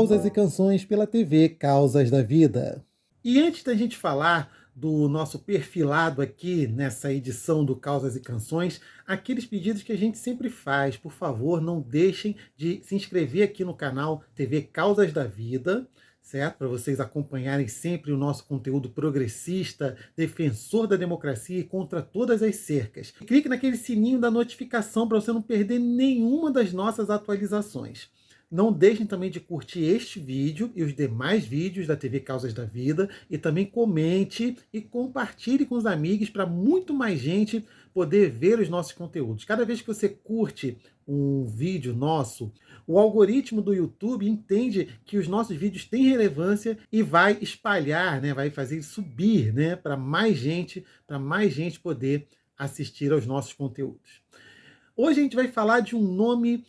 Causas e Canções pela TV Causas da Vida. E antes da gente falar do nosso perfilado aqui nessa edição do Causas e Canções, aqueles pedidos que a gente sempre faz, por favor, não deixem de se inscrever aqui no canal TV Causas da Vida, certo? Para vocês acompanharem sempre o nosso conteúdo progressista, defensor da democracia e contra todas as cercas. Clique naquele sininho da notificação para você não perder nenhuma das nossas atualizações. Não deixem também de curtir este vídeo e os demais vídeos da TV Causas da Vida e também comente e compartilhe com os amigos para muito mais gente poder ver os nossos conteúdos. Cada vez que você curte um vídeo nosso, o algoritmo do YouTube entende que os nossos vídeos têm relevância e vai espalhar, né, vai fazer subir, né, para mais gente poder assistir aos nossos conteúdos. Hoje a gente vai falar de um nome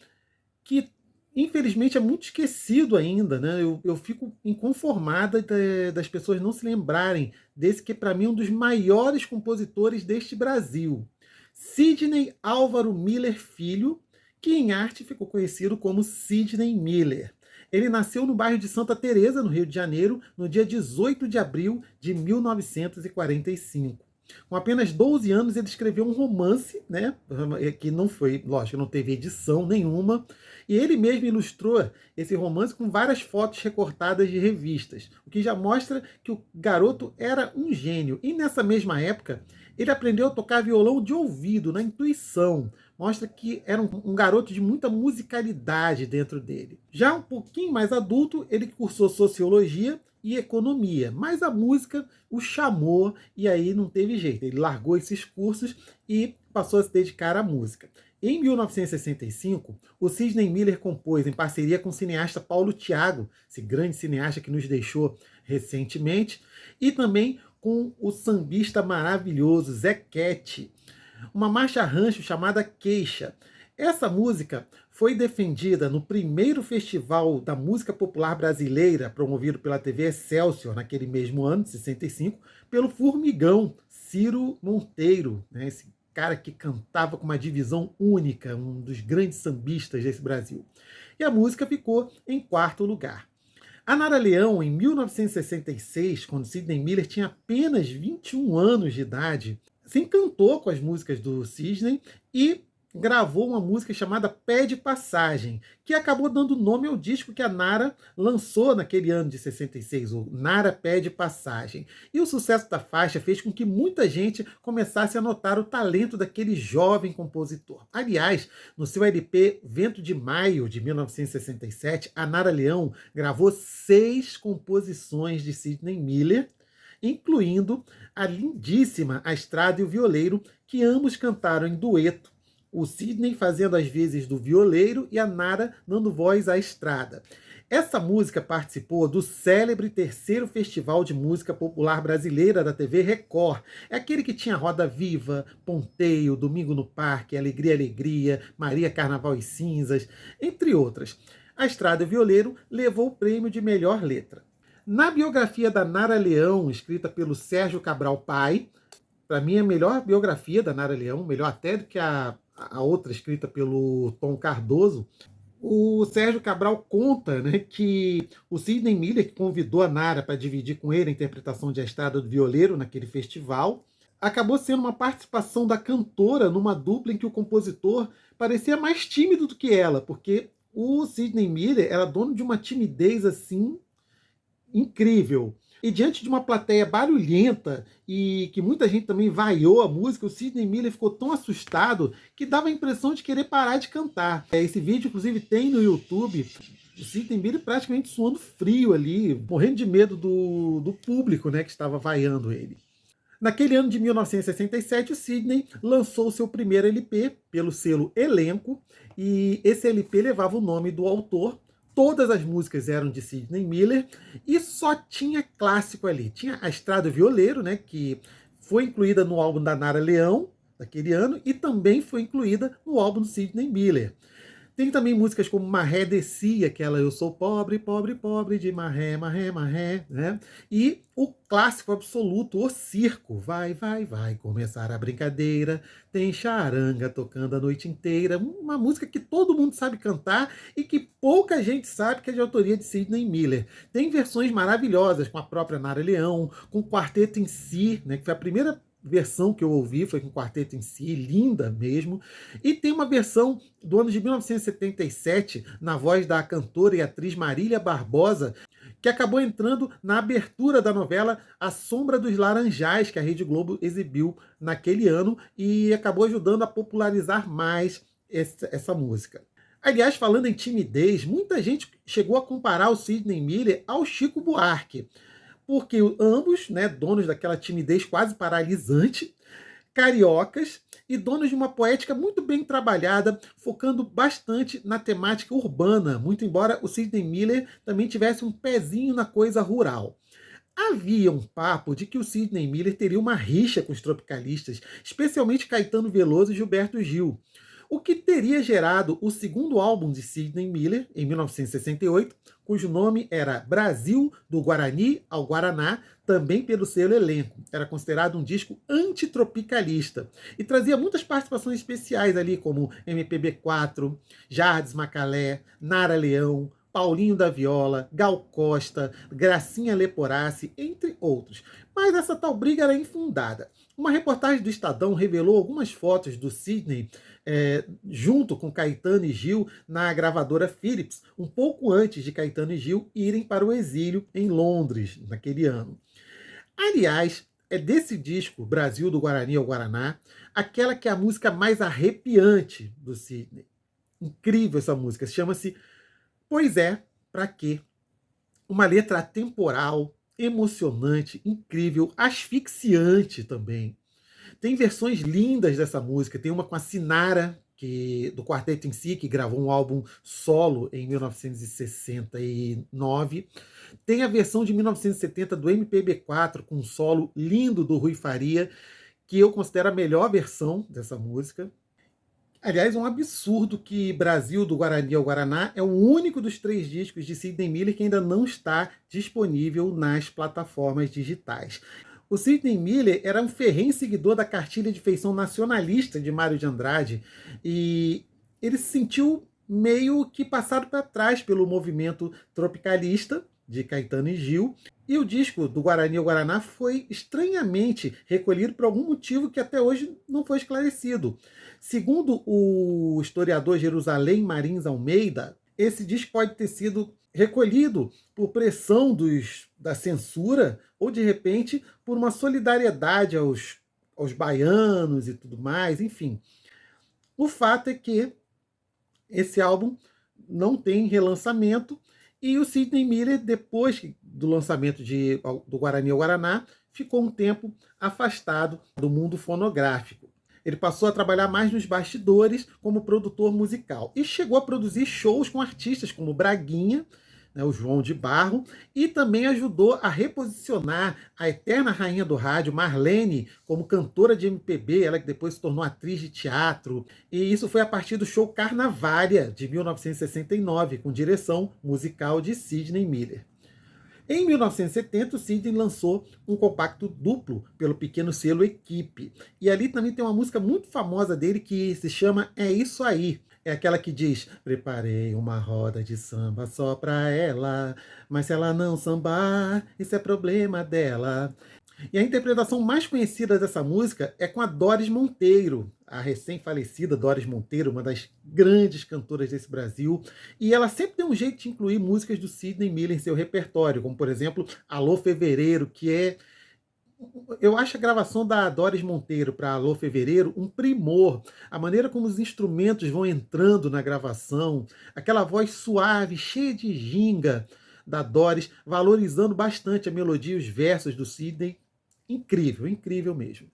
que infelizmente é muito esquecido ainda, né? Eu fico inconformada das pessoas não se lembrarem desse que para mim é um dos maiores compositores deste Brasil. Sidney Álvaro Miller Filho, que em arte ficou conhecido como Sidney Miller. Ele nasceu no bairro de Santa Teresa, no Rio de Janeiro, no dia 18 de abril de 1945. Com apenas 12 anos, ele escreveu um romance, né, que não foi, lógico, não teve edição nenhuma, e ele mesmo ilustrou esse romance com várias fotos recortadas de revistas, o que já mostra que o garoto era um gênio. E nessa mesma época, ele aprendeu a tocar violão de ouvido, na intuição. Mostra que era um garoto de muita musicalidade dentro dele. Já um pouquinho mais adulto, ele cursou sociologia e economia, mas a música o chamou e aí não teve jeito. Ele largou esses cursos e passou a se dedicar à música. Em 1965, o Sidney Miller compôs, em parceria com o cineasta Paulo Thiago, esse grande cineasta que nos deixou recentemente, e também com o sambista maravilhoso Zé Quete, uma marcha-rancho chamada Queixa. Essa música foi defendida no primeiro Festival da Música Popular Brasileira, promovido pela TV Excelsior, naquele mesmo ano, de 65, pelo Formigão, Ciro Monteiro, né, esse cara que cantava com uma divisão única, um dos grandes sambistas desse Brasil. E a música ficou em quarto lugar. A Nara Leão, em 1966, quando Sidney Miller tinha apenas 21 anos de idade, se encantou com as músicas do Sidney e gravou uma música chamada Pé de Passagem, que acabou dando nome ao disco que a Nara lançou naquele ano de 66, o Nara Pé de Passagem. E o sucesso da faixa fez com que muita gente começasse a notar o talento daquele jovem compositor. Aliás, no seu LP Vento de Maio, de 1967, a Nara Leão gravou 6 composições de Sidney Miller, incluindo a lindíssima A Estrada e o Violeiro, que ambos cantaram em dueto, o Sidney fazendo as vezes do violeiro e a Nara dando voz à estrada. Essa música participou do célebre terceiro Festival de Música Popular Brasileira da TV Record. É aquele que tinha Roda Viva, Ponteio, Domingo no Parque, Alegria, Alegria, Maria Carnaval e Cinzas, entre outras. A Estrada e o Violeiro levou o prêmio de melhor letra. Na biografia da Nara Leão, escrita pelo Sérgio Cabral Pai, para mim é a melhor biografia da Nara Leão, melhor até do que a outra escrita pelo Tom Cardoso, o Sérgio Cabral conta, né, que o Sidney Miller, que convidou a Nara para dividir com ele a interpretação de A Estrada do Violeiro naquele festival, acabou sendo uma participação da cantora numa dupla em que o compositor parecia mais tímido do que ela, porque o Sidney Miller era dono de uma timidez assim incrível. E diante de uma plateia barulhenta e que muita gente também vaiou a música, o Sidney Miller ficou tão assustado que dava a impressão de querer parar de cantar. Esse vídeo, inclusive, tem no YouTube. O Sidney Miller praticamente suando frio ali, morrendo de medo do público, né, que estava vaiando ele. Naquele ano de 1967, o Sidney lançou seu primeiro LP pelo selo Elenco, e esse LP levava o nome do autor. Todas as músicas eram de Sidney Miller e só tinha clássico ali. Tinha A Estrada do Violeiro, né, que foi incluída no álbum da Nara Leão, daquele ano, e também foi incluída no álbum do Sidney Miller. Tem também músicas como Marré Descia, aquela Eu Sou Pobre, Pobre, Pobre de Marré, Marré, Marré, né? E o clássico absoluto, O Circo, Vai, Vai, Vai começar a brincadeira, tem charanga tocando a noite inteira, uma música que todo mundo sabe cantar e que pouca gente sabe que é de autoria de Sidney Miller. Tem versões maravilhosas com a própria Nara Leão, com o quarteto em si, né, que foi a primeira versão que eu ouvi, foi com o quarteto em si, linda mesmo. E tem uma versão do ano de 1977, na voz da cantora e atriz Marília Barbosa, que acabou entrando na abertura da novela A Sombra dos Laranjais, que a Rede Globo exibiu naquele ano e acabou ajudando a popularizar mais essa música. Aliás, falando em timidez, muita gente chegou a comparar o Sidney Miller ao Chico Buarque, porque ambos, né, donos daquela timidez quase paralisante, cariocas e donos de uma poética muito bem trabalhada, focando bastante na temática urbana, muito embora o Sidney Miller também tivesse um pezinho na coisa rural. Havia um papo de que o Sidney Miller teria uma rixa com os tropicalistas, especialmente Caetano Veloso e Gilberto Gil, o que teria gerado o segundo álbum de Sidney Miller, em 1968, cujo nome era Brasil, do Guarani ao Guaraná, também pelo selo Elenco. Era considerado um disco antitropicalista e trazia muitas participações especiais ali, como MPB4, Jardes Macalé, Nara Leão, Paulinho da Viola, Gal Costa, Gracinha Leporassi, entre outros. Mas essa tal briga era infundada. Uma reportagem do Estadão revelou algumas fotos do Sidney junto com Caetano e Gil na gravadora Philips, um pouco antes de Caetano e Gil irem para o exílio em Londres, naquele ano. Aliás, é desse disco, Brasil do Guarani ao Guaraná, aquela que é a música mais arrepiante do Sidney. Incrível essa música, chama-se Pois é, pra quê? Uma letra atemporal, emocionante, incrível, asfixiante também. Tem versões lindas dessa música, tem uma com a Sinara, do quarteto em si, que gravou um álbum solo em 1969. Tem a versão de 1970 do MPB4, com um solo lindo do Rui Faria, que eu considero a melhor versão dessa música. Aliás, é um absurdo que Brasil, do Guarani ao Guaraná, é o único dos 3 discos de Sidney Miller que ainda não está disponível nas plataformas digitais. O Sidney Miller era um ferrenho seguidor da cartilha de feição nacionalista de Mário de Andrade e ele se sentiu meio que passado para trás pelo movimento tropicalista de Caetano e Gil, e o disco do Guarani ao Guaraná foi estranhamente recolhido por algum motivo que até hoje não foi esclarecido. Segundo o historiador Jerusalém Marins Almeida, esse disco pode ter sido recolhido por pressão da censura ou, de repente, por uma solidariedade aos baianos e tudo mais, enfim. O fato é que esse álbum não tem relançamento e o Sidney Miller, depois do lançamento do Guarani ao Guaraná, ficou um tempo afastado do mundo fonográfico. Ele passou a trabalhar mais nos bastidores como produtor musical e chegou a produzir shows com artistas como Braguinha, né, o João de Barro, e também ajudou a reposicionar a eterna rainha do rádio, Marlene, como cantora de MPB, ela que depois se tornou atriz de teatro. E isso foi a partir do show Carnavália, de 1969, com direção musical de Sidney Miller. Em 1970, o Sidney lançou um compacto duplo pelo pequeno selo Equipe. E ali também tem uma música muito famosa dele que se chama É Isso Aí. É aquela que diz: preparei uma roda de samba só pra ela, mas se ela não sambar, isso é problema dela. E a interpretação mais conhecida dessa música é com a Doris Monteiro, a recém-falecida Doris Monteiro, uma das grandes cantoras desse Brasil. E ela sempre tem um jeito de incluir músicas do Sidney Miller em seu repertório, como, por exemplo, Alô Fevereiro, que é... Eu acho a gravação da Doris Monteiro para Alô Fevereiro um primor. A maneira como os instrumentos vão entrando na gravação, aquela voz suave, cheia de ginga da Doris, valorizando bastante a melodia e os versos do Sidney. Incrível, incrível mesmo.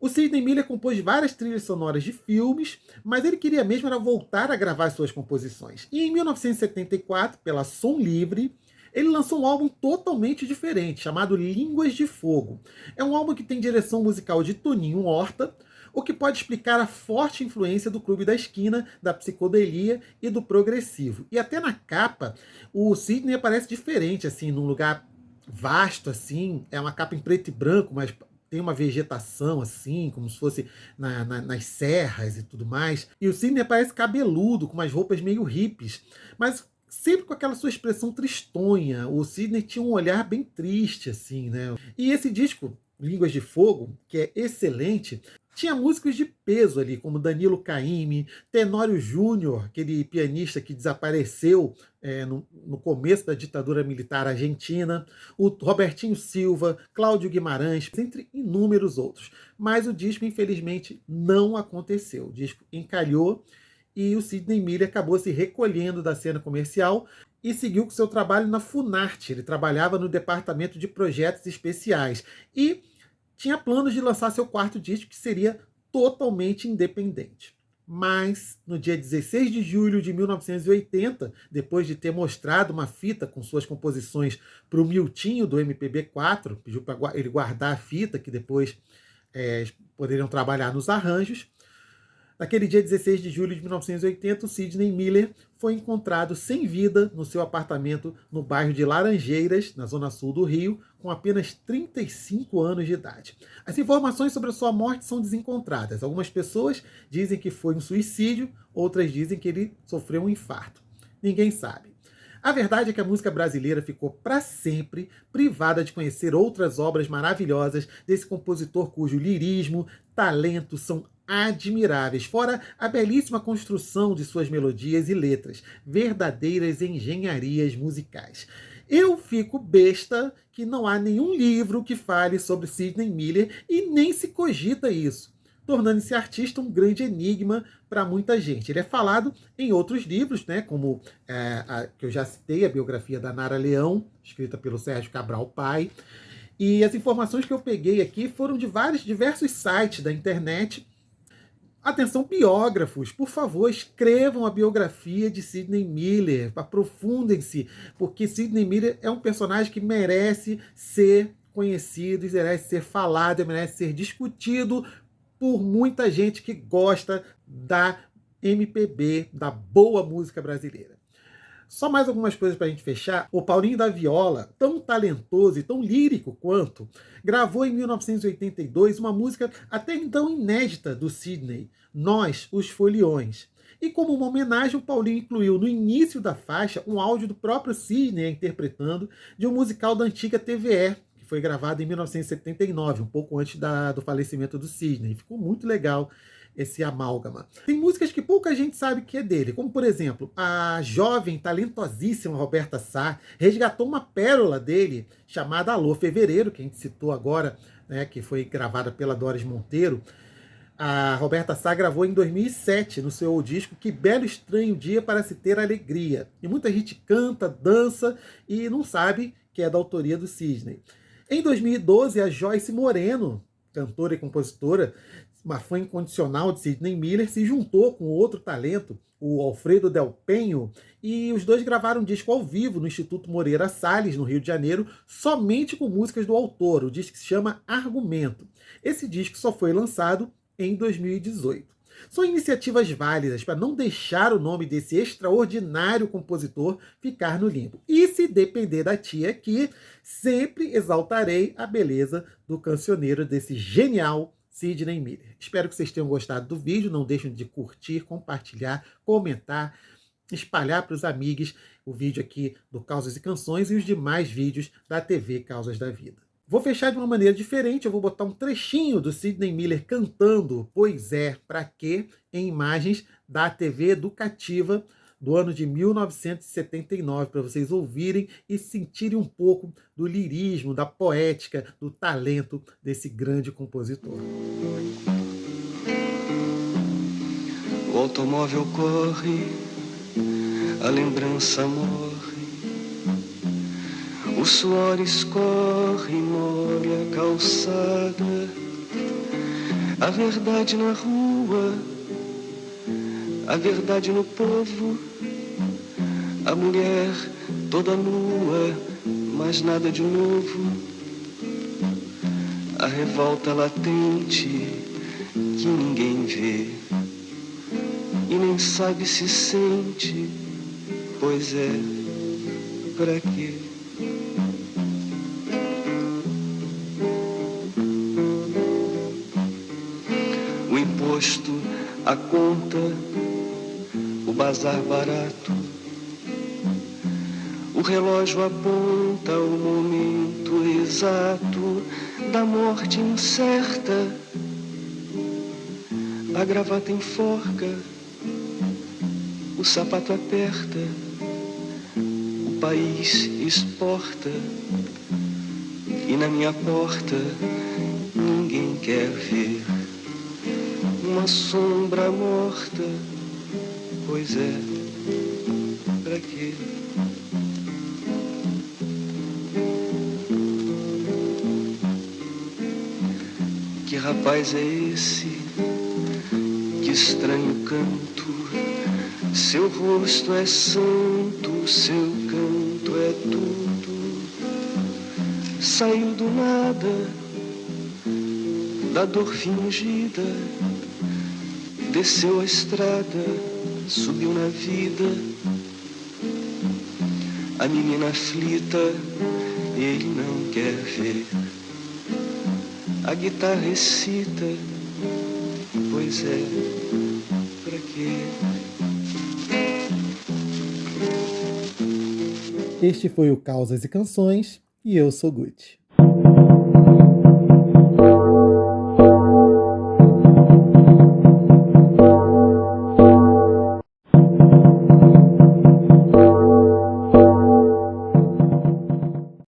O Sidney Miller compôs várias trilhas sonoras de filmes, mas ele queria mesmo era voltar a gravar suas composições. E em 1974, pela Som Livre, ele lançou um álbum totalmente diferente, chamado Línguas de Fogo. É um álbum que tem direção musical de Toninho Horta, o que pode explicar a forte influência do Clube da Esquina, da psicodelia e do progressivo. E até na capa, o Sidney aparece diferente, assim, num lugar vasto, assim, é uma capa em preto e branco, mas tem uma vegetação assim, como se fosse nas serras e tudo mais. E o Sidney aparece cabeludo, com umas roupas meio hippies, mas sempre com aquela sua expressão tristonha. O Sidney tinha um olhar bem triste, assim, né? E esse disco, Línguas de Fogo, que é excelente, tinha músicos de peso ali, como Danilo Caymmi, Tenório Júnior, aquele pianista que desapareceu no começo da ditadura militar argentina, o Robertinho Silva, Cláudio Guimarães, entre inúmeros outros. Mas o disco, infelizmente, não aconteceu. O disco encalhou e o Sidney Miller acabou se recolhendo da cena comercial e seguiu com seu trabalho na Funarte. Ele trabalhava no departamento de projetos especiais e tinha planos de lançar seu quarto disco, que seria totalmente independente. Mas, no dia 16 de julho de 1980, depois de ter mostrado uma fita com suas composições para o Miltinho do MPB4, pediu para ele guardar a fita, que depois poderiam trabalhar nos arranjos. Naquele dia 16 de julho de 1980, o Sidney Miller foi encontrado sem vida no seu apartamento no bairro de Laranjeiras, na zona sul do Rio, com apenas 35 anos de idade. As informações sobre a sua morte são desencontradas. Algumas pessoas dizem que foi um suicídio, outras dizem que ele sofreu um infarto. Ninguém sabe. A verdade é que a música brasileira ficou para sempre privada de conhecer outras obras maravilhosas desse compositor cujo lirismo, talento são admiráveis, fora a belíssima construção de suas melodias e letras, verdadeiras engenharias musicais. Eu fico besta que não há nenhum livro que fale sobre Sidney Miller e nem se cogita isso, tornando esse artista um grande enigma para muita gente. Ele é falado em outros livros, né, como que eu já citei, a biografia da Nara Leão, escrita pelo Sérgio Cabral Pai. E as informações que eu peguei aqui foram de diversos sites da internet. Atenção, biógrafos, por favor, escrevam a biografia de Sidney Miller, aprofundem-se, porque Sidney Miller é um personagem que merece ser conhecido, merece ser falado, merece ser discutido por muita gente que gosta da MPB, da boa música brasileira. Só mais algumas coisas para a gente fechar. O Paulinho da Viola, tão talentoso e tão lírico quanto, gravou em 1982 uma música até então inédita do Sidney, Nós, os Foliões. E como uma homenagem, o Paulinho incluiu no início da faixa um áudio do próprio Sidney interpretando de um musical da antiga TVE, que foi gravado em 1979, um pouco antes do falecimento do Sidney. Ficou muito legal esse amálgama. Tem músicas que pouca gente sabe que é dele, como por exemplo, a jovem, talentosíssima Roberta Sá resgatou uma pérola dele, chamada Alô Fevereiro, que a gente citou agora, né, que foi gravada pela Doris Monteiro. A Roberta Sá gravou em 2007, no seu disco Que Belo Estranho Dia para Se Ter Alegria. E muita gente canta, dança e não sabe que é da autoria do Sidney. Em 2012, a Joyce Moreno, cantora e compositora, uma fã incondicional de Sidney Miller, se juntou com outro talento, o Alfredo Del Penho, e os dois gravaram um disco ao vivo no Instituto Moreira Salles, no Rio de Janeiro, somente com músicas do autor. O disco se chama Argumento. Esse disco só foi lançado em 2018. São iniciativas válidas para não deixar o nome desse extraordinário compositor ficar no limbo. E se depender da tia aqui, sempre exaltarei a beleza do cancioneiro desse genial Sidney Miller. Espero que vocês tenham gostado do vídeo. Não deixem de curtir, compartilhar, comentar, espalhar para os amigos o vídeo aqui do Causas e Canções e os demais vídeos da TV Causas da Vida. Vou fechar de uma maneira diferente, eu vou botar um trechinho do Sidney Miller cantando Pois é, pra quê? Em imagens da TV Educativa do ano de 1979, para vocês ouvirem e sentirem um pouco do lirismo, da poética, do talento desse grande compositor. O automóvel corre, a lembrança morre, o suor escorre, molha a calçada, a verdade na rua, a verdade no povo, a mulher toda nua, mas nada de novo, a revolta latente que ninguém vê e nem sabe se sente, pois é, pra quê? O imposto, a conta, o bazar barato, o relógio aponta o momento exato da morte incerta. A gravata enforca, o sapato aperta, o país exporta e na minha porta ninguém quer ver uma sombra morta, pois é, pra quê? Que rapaz é esse? Que estranho canto, seu rosto é santo, seu canto é tudo. Saiu do nada, da dor fingida, desceu a estrada, subiu na vida. A menina aflita, ele não quer ver. A guitarra excita, pois é, pra quê? Este foi o Causas e Canções e eu sou Guti.